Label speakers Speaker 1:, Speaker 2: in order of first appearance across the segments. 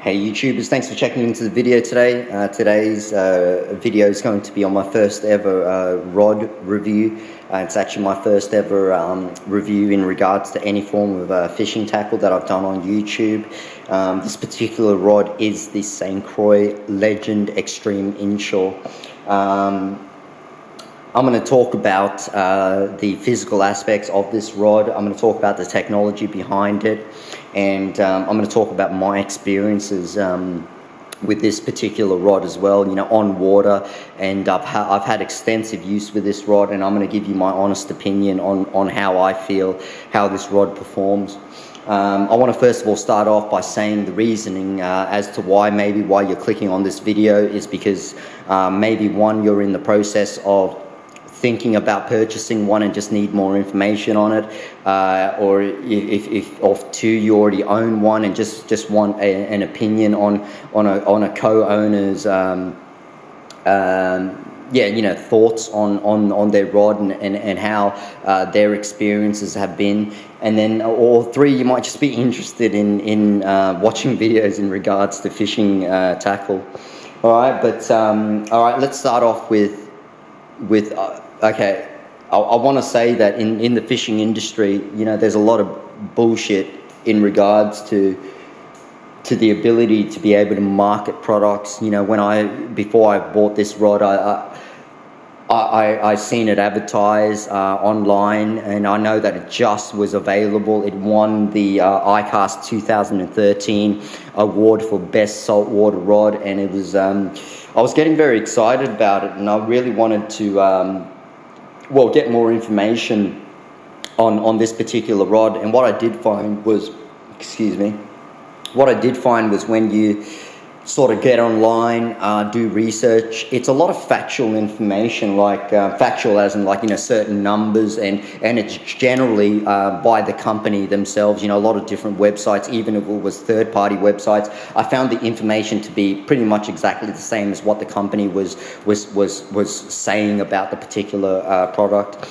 Speaker 1: Hey YouTubers, thanks for checking into the video today. Today's video is going to be on my first ever rod review. It's actually my first ever review in regards to any form of fishing tackle that I've done on YouTube. This particular rod is the Croix Legend Xtreme Inshore. I'm going to talk about the physical aspects of this rod. I'm going to talk about the technology behind it, and I'm going to talk about my experiences with this particular rod as well, you know, on water. And I've had extensive use with this rod, and I'm going to give you my honest opinion on how I feel, how this rod performs. I want to first of all start off by saying the reasoning as to why you're clicking on this video is because maybe one, you're in the process of thinking about purchasing one and just need more information on it, or if two, you already own one and just want an opinion on a co-owner's thoughts on their rod and how their experiences have been. And then, or three, you might just be interested in watching videos in regards to fishing tackle. All right, but all right, let's start off with okay, I want to say that in the fishing industry, you know, there's a lot of bullshit in regards to the ability to be able to market products. You know, before I bought this rod, I seen it advertised online, and I know that it just was available. It won the ICAST 2013 award for best saltwater rod, and it was I was getting very excited about it, and I really wanted to get more information on this particular rod. And what I did find was, when you sort of get online, do research, it's a lot of factual information, like factual as in, like, you know, certain numbers, and it's generally by the company themselves. You know, a lot of different websites, even if it was third-party websites, I found the information to be pretty much exactly the same as what the company was saying about the particular product.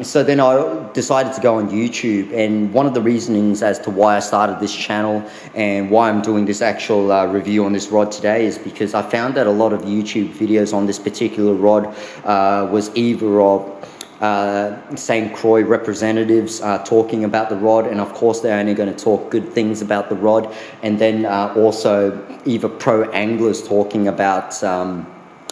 Speaker 1: So then I decided to go on YouTube, and one of the reasonings as to why I started this channel and why I'm doing this actual review on this rod today is because I found that a lot of YouTube videos on this particular rod was either of St. Croix representatives talking about the rod, and of course they're only going to talk good things about the rod, and then also either pro anglers talking about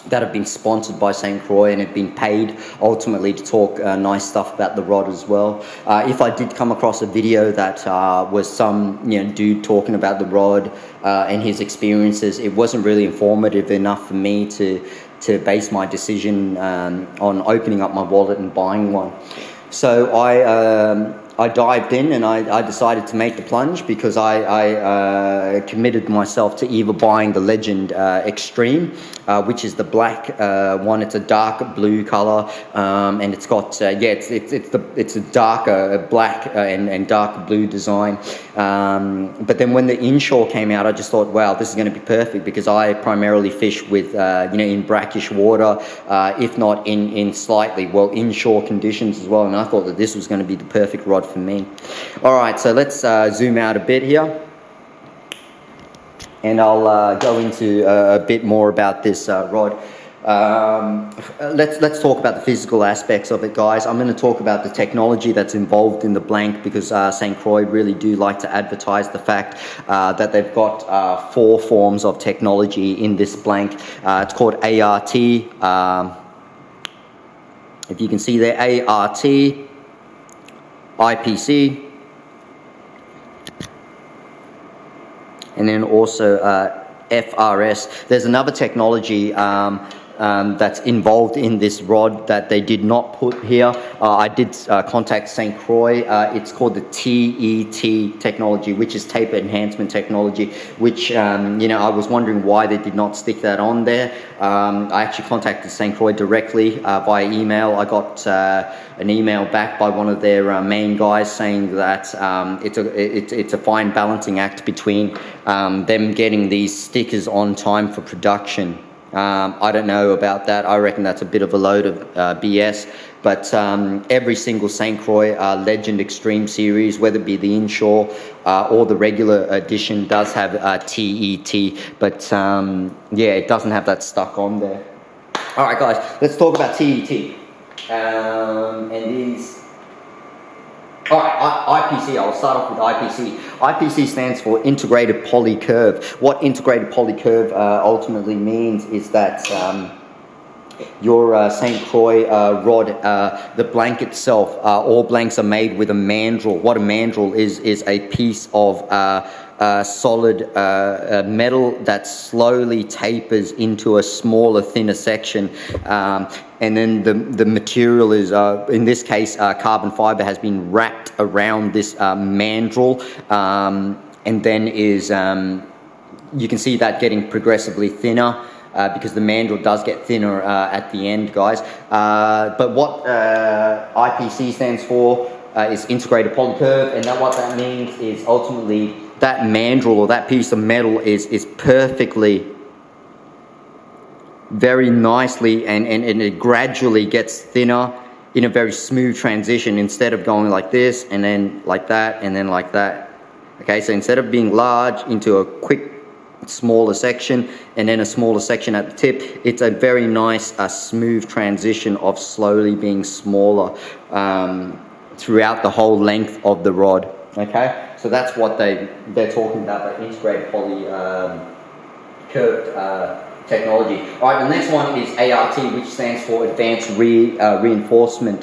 Speaker 1: that have been sponsored by St. Croix and have been paid ultimately to talk nice stuff about the rod as well. If I did come across a video that was some, you know, dude talking about the rod and his experiences, it wasn't really informative enough for me to base my decision on opening up my wallet and buying one. So I dived in, and I decided to make the plunge because I committed myself to either buying the Legend Xtreme, which is the black one. It's a dark blue color, and it's got it's a darker black and dark blue design. But then when the Inshore came out, I just thought, wow, this is going to be perfect, because I primarily fish with in brackish water, if not in slightly inshore conditions as well, and I thought that this was going to be the perfect rod for me. All right, so let's zoom out a bit here, and I'll go into a bit more about this rod. Let's talk about the physical aspects of it, guys. I'm going to talk about the technology that's involved in the blank, because St. Croix really do like to advertise the fact that they've got 4 forms of technology in this blank. It's called ART. If you can see there, ART, IPC, and then also FRS. There's another technology that's involved in this rod that they did not put here. I did contact St. Croix. It's called the TET technology, which is taper enhancement technology, which I was wondering why they did not stick that on there. I actually contacted St. Croix directly via email. I got an email back by one of their main guys saying that it's a fine balancing act between them getting these stickers on time for production I don't know about that. I reckon that's a bit of a load of BS. But every single St. Croix Legend Xtreme series, whether it be the Inshore or the regular edition, does have TET. But yeah, it doesn't have that stuck on there. All right, guys, let's talk about TET. And these... All right, IPC, I'll start off with IPC. IPC stands for Integrated Poly Curve. What Integrated Poly Curve ultimately means is that your St. Croix rod, the blank itself, all blanks are made with a mandrel. What a mandrel is a piece of solid metal that slowly tapers into a smaller, thinner section. And then the material is, in this case, carbon fiber has been wrapped around this mandrel, and then is, you can see that getting progressively thinner. Because the mandrel does get thinner at the end, guys. But what IPC stands for is Integrated Poly Curve, and what that means is ultimately that mandrel or that piece of metal is perfectly, very nicely, and it gradually gets thinner in a very smooth transition, instead of going like this and then like that and then like that. Okay, so instead of being large into a quick smaller section and then a smaller section at the tip, it's a very nice smooth transition of slowly being smaller throughout the whole length of the rod. Okay, so that's what they're talking about, the integrated poly curved technology. All right, the next one is ART, which stands for Advanced Reinforcing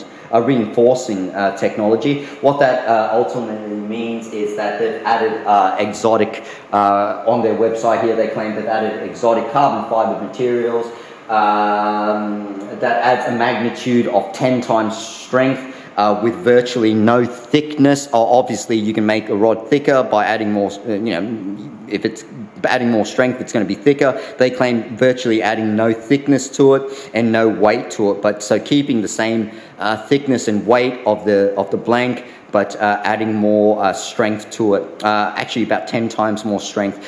Speaker 1: Technology. What that ultimately means is that they've added exotic, on their website here, they claim they've added exotic carbon fiber materials that adds a magnitude of 10 times strength with virtually no thickness. Obviously, you can make a rod thicker by adding more, if it's adding more strength, it's going to be thicker. They claim virtually adding no thickness to it and no weight to it, but so keeping the same thickness and weight of the blank, but adding more strength to it. Actually about 10 times more strength,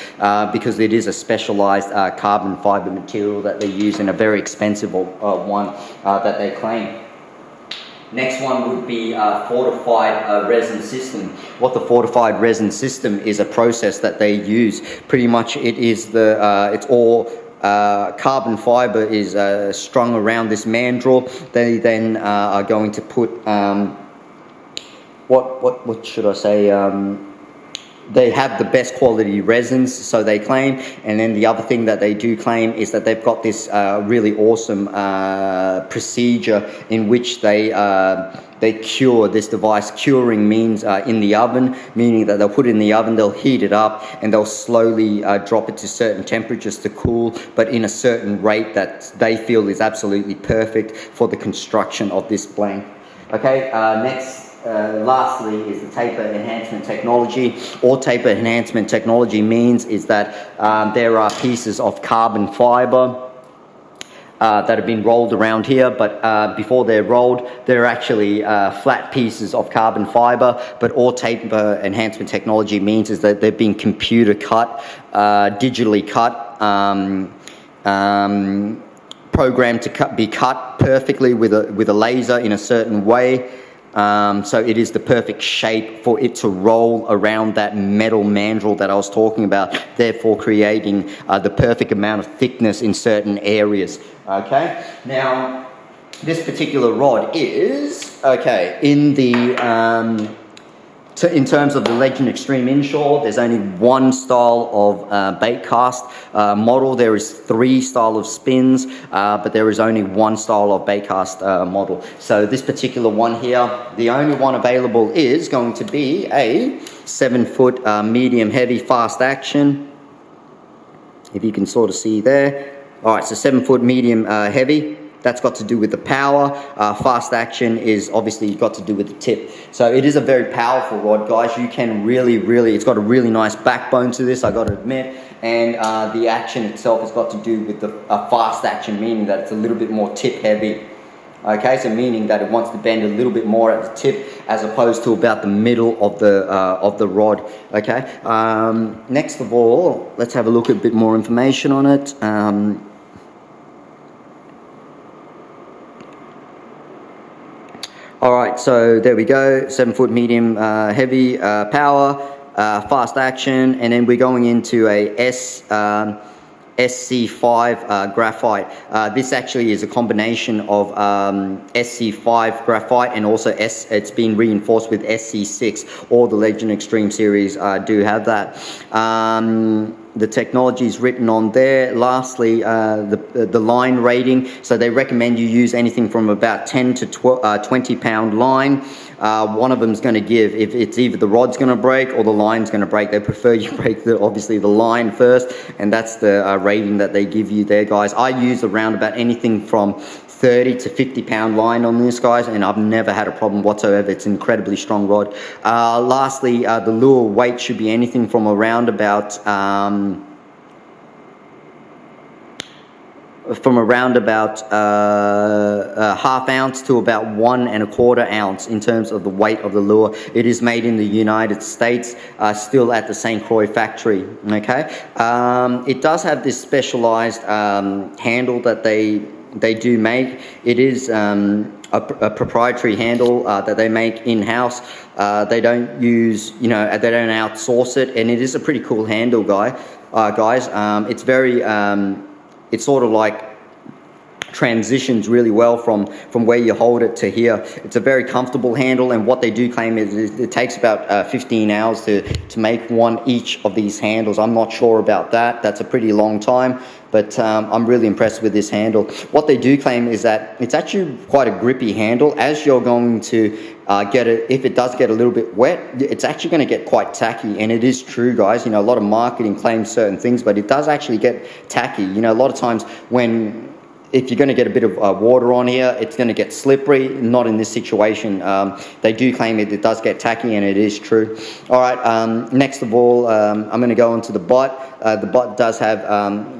Speaker 1: because it is a specialized carbon fiber material that they use, in a very expensive one that they claim. Next one would be fortified resin system. What the fortified resin system is, a process that they use. Pretty much it is it's all carbon fiber is strung around this mandrel. They then are going to put, what should I say, they have the best quality resins, so they claim. And then the other thing that they do claim is that they've got this really awesome procedure in which they cure this device. Curing means in the oven, meaning that they'll put it in the oven, they'll heat it up, and they'll slowly drop it to certain temperatures to cool, but in a certain rate that they feel is absolutely perfect for the construction of this blank. Okay, lastly is the taper enhancement technology. All taper enhancement technology means is that there are pieces of carbon fiber that have been rolled around here, but before they're rolled, they're actually flat pieces of carbon fiber. But all taper enhancement technology means is that they're being computer cut, digitally cut, programmed to be cut perfectly with a laser in a certain way. So it is the perfect shape for it to roll around that metal mandrel that I was talking about, therefore creating the perfect amount of thickness in certain areas. Okay, now this particular rod is, okay, in the in terms of the Legend Xtreme Inshore, there's only one style of bait cast model. There is 3 styles of spins, but there is only one style of bait cast model. So this particular one here, the only one available is going to be a 7-foot medium heavy fast action. If you can sort of see there. All right, so 7-foot medium heavy. That's got to do with the power. Fast action is obviously got to do with the tip. So it is a very powerful rod, guys. You can really, it's got a really nice backbone to this, I got to admit. And the action itself has got to do with the fast action, meaning that it's a little bit more tip heavy. Okay, so meaning that it wants to bend a little bit more at the tip as opposed to about the middle of the rod. Okay. Next of all, let's have a look at a bit more information on it. right, so there we go, 7 foot medium heavy power, fast action, and then we're going into a SC5 graphite. This actually is a combination of SC5 graphite and also it's been reinforced with SC6. All the Legend Xtreme series do have that. The technology is written on there. Lastly, the line rating. So they recommend you use anything from about 10 to 20 pound line. One of them is going to give, if it's either the rod's going to break or the line's going to break, they prefer you break obviously the line first, and that's the rating that they give you there, guys. I use around about anything from 30 to 50 pound line on this, guys, and I've never had a problem whatsoever. It's an incredibly strong rod. Lastly, the lure weight should be anything from around about half ounce to about 1 1/4 ounce in terms of the weight of the lure. It is made in the United States, still at the St. Croix factory. Okay, it does have this specialized handle that they do make. It is a proprietary handle that they make in-house. They don't use, they don't outsource it, and it is a pretty cool handle, guys. It's very it's sort of like transitions really well from where you hold it to here. It's a very comfortable handle, and what they do claim is it takes about 15 hours to make one each of these handles. I'm not sure about that. That's a pretty long time, but I'm really impressed with this handle. What they do claim is that it's actually quite a grippy handle. As you're going to get it, if it does get a little bit wet, it's actually going to get quite tacky, and it is true, guys. A lot of marketing claims certain things, but it does actually get tacky. A lot of times if you're going to get a bit of water on here, it's going to get slippery. Not in this situation. They do claim it does get tacky, and it is true. All right, next of all, I'm going to go into the butt. The butt does have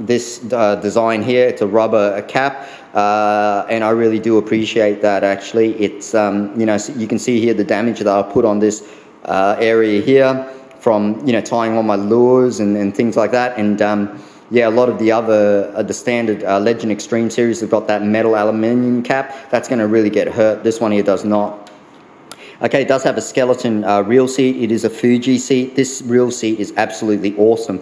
Speaker 1: this design here. It's a rubber cap, and I really do appreciate that, actually. It's, so you can see here the damage that I put on this area here from, tying on my lures and things like that. And yeah, a lot of the other, the standard Legend Xtreme series have got that metal aluminium cap. That's going to really get hurt. This one here does not. Okay, it does have a skeleton reel seat. It is a Fuji seat. This reel seat is absolutely awesome.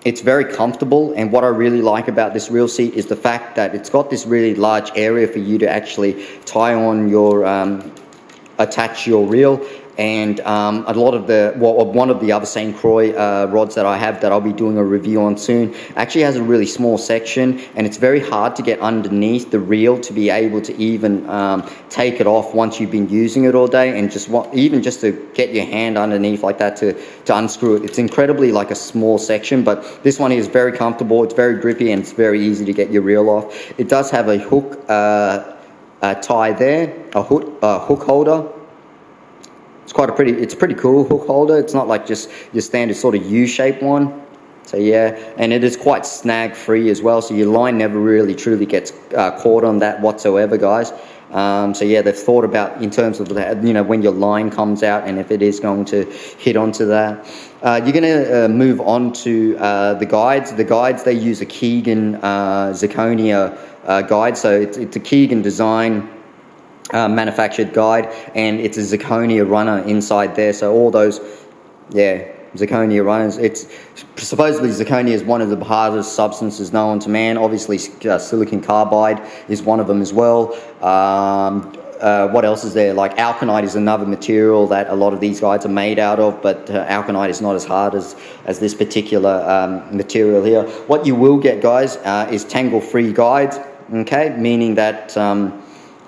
Speaker 1: It's very comfortable, and what I really like about this reel seat is the fact that it's got this really large area for you to actually tie on your, attach your reel. And a lot of one of the other St. Croix rods that I have that I'll be doing a review on soon actually has a really small section, and it's very hard to get underneath the reel to be able to even take it off once you've been using it all day, and even just to get your hand underneath like that to unscrew it. It's incredibly like a small section, but this one is very comfortable. It's very grippy, and it's very easy to get your reel off. It does have a hook tie there, a hook holder. It's a pretty cool hook holder. It's not like just your standard sort of U-shaped one. So yeah, and it is quite snag free as well, so your line never really truly gets caught on that whatsoever, guys. So yeah, they've thought about in terms of that, when your line comes out and if it is going to hit onto that. You're going to move on to the guides. The guides, they use a Keegan zirconia guide, so it's a Keegan design manufactured guide, and it's a zirconia runner inside there. So all those, yeah, zirconia runners. It's supposedly zirconia is one of the hardest substances known to man. Obviously, silicon carbide is one of them as well. What else is there? Like alkanite is another material that a lot of these guides are made out of, but alkanite is not as hard as this particular material here. What you will get, guys, is tangle-free guides. Okay, meaning that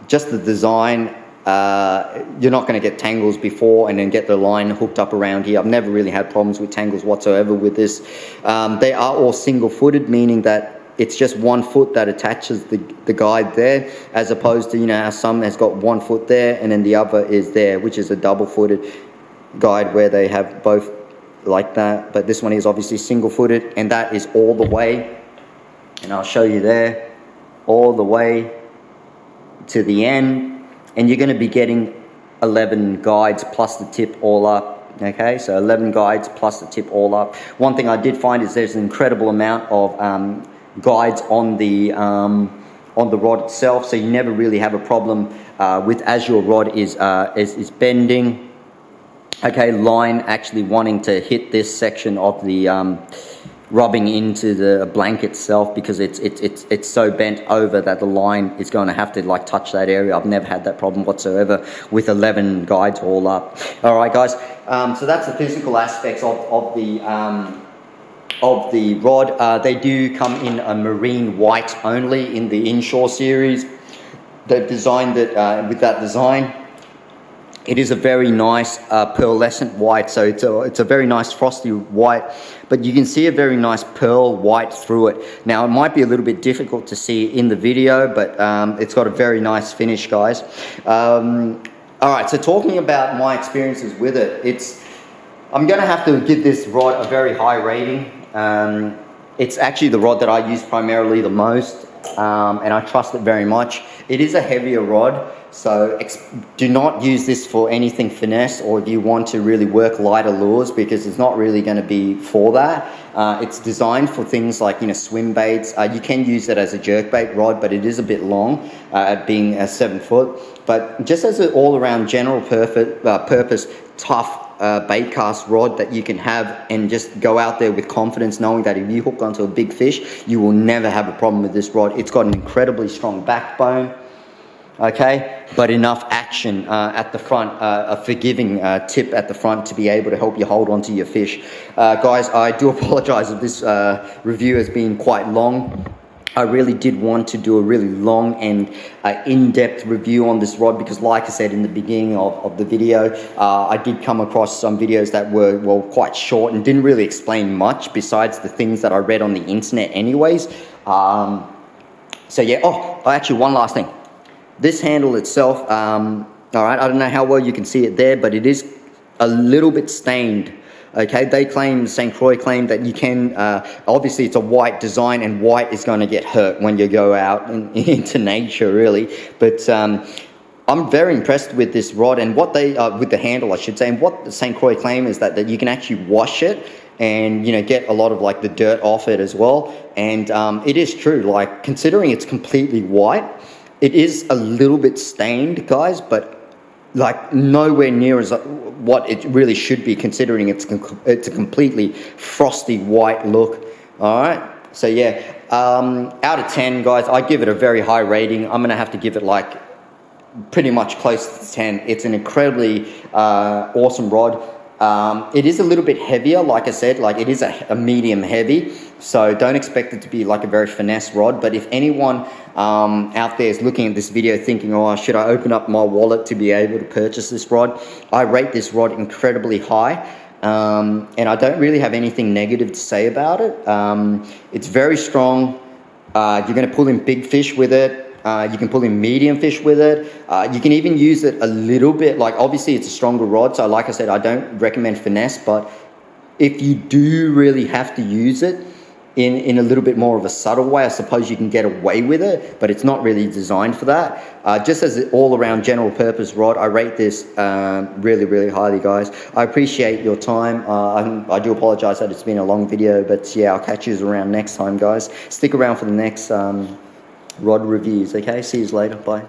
Speaker 1: just the design, you're not going to get tangles before and then get the line hooked up around here. I've never really had problems with tangles whatsoever with this. They are all single-footed, meaning that it's just 1 foot that attaches the guide there, as opposed to, how some has got 1 foot there and then the other is there, which is a double-footed guide where they have both like that. But this one is obviously single-footed, and that is all the way, and I'll show you there, all the way to the end, and you're going to be getting 11 guides plus the tip all up. Okay, so 11 guides plus the tip all up. One thing I did find is there's an incredible amount of guides on the on the rod itself, so you never really have a problem with as your rod is bending. Okay, line actually wanting to hit this section of the rubbing into the blanket itself, because it's so bent over that the line is going to have to like touch that area. I've never had that problem whatsoever with 11 guides all up. All right, guys. So that's the physical aspects of the rod. They do come in a marine white only in the Inshore series. They've designed it with that design. It is a very nice pearlescent white, so it's a very nice frosty white, but you can see a very nice pearl white through it. Now, it might be a little bit difficult to see in the video, but it's got a very nice finish, guys. All right, so talking about my experiences with it, I'm going to have to give this rod a very high rating. It's actually the rod that I use primarily the most, and I trust it very much. It is a heavier rod, so do not use this for anything finesse, or if you want to really work lighter lures, because it's not really going to be for that. It's designed for things like, you know, swim baits. You can use it as a jerkbait rod, but it is a bit long, being a 7 foot. But just as an all-around general purpose tough bait cast rod that you can have and just go out there with confidence, knowing that if you hook onto a big fish, you will never have a problem with this rod. It's got an incredibly strong backbone, okay, but enough action at the front, a forgiving tip at the front to be able to help you hold onto your fish. Guys, I do apologize if this review has been quite long. I really did want to do a really long and in-depth review on this rod, because like I said in the beginning of the video, I did come across some videos that were, well, quite short and didn't really explain much besides the things that I read on the internet anyways. So yeah, oh, actually one last thing. This handle itself, all right, I don't know how well you can see it there, but it is a little bit stained. Okay, they claim, St. Croix claim that you can, obviously it's a white design, and white is going to get hurt when you go out into nature, really. But I'm very impressed with this rod and what they, with the handle, I should say, and what the St. Croix claim is that you can actually wash it and, you know, get a lot of like the dirt off it as well. And it is true, like considering it's completely white, it is a little bit stained, guys, but like nowhere near as what it really should be, considering it's a completely frosty white look. All right, so yeah, out of 10, guys, I give it a very high rating. I'm gonna have to give it like pretty much close to 10. It's an incredibly awesome rod. It is a little bit heavier, like I said, like it is a medium heavy, so don't expect it to be like a very finesse rod. But if anyone out there is looking at this video thinking, oh, should I open up my wallet to be able to purchase this rod, I rate this rod incredibly high, and I don't really have anything negative to say about it. It's very strong. You're going to pull in big fish with it. You can pull in medium fish with it. You can even use it a little bit, like obviously it's a stronger rod, so like I said, I don't recommend finesse, but if you do really have to use it in a little bit more of a subtle way, I suppose you can get away with it, but it's not really designed for that. Just as an all-around general purpose rod, I rate this really, really highly, guys. I appreciate your time. I do apologize that it's been a long video, but yeah, I'll catch you around next time, guys. Stick around for the next rod reviews, okay? See you later. Bye.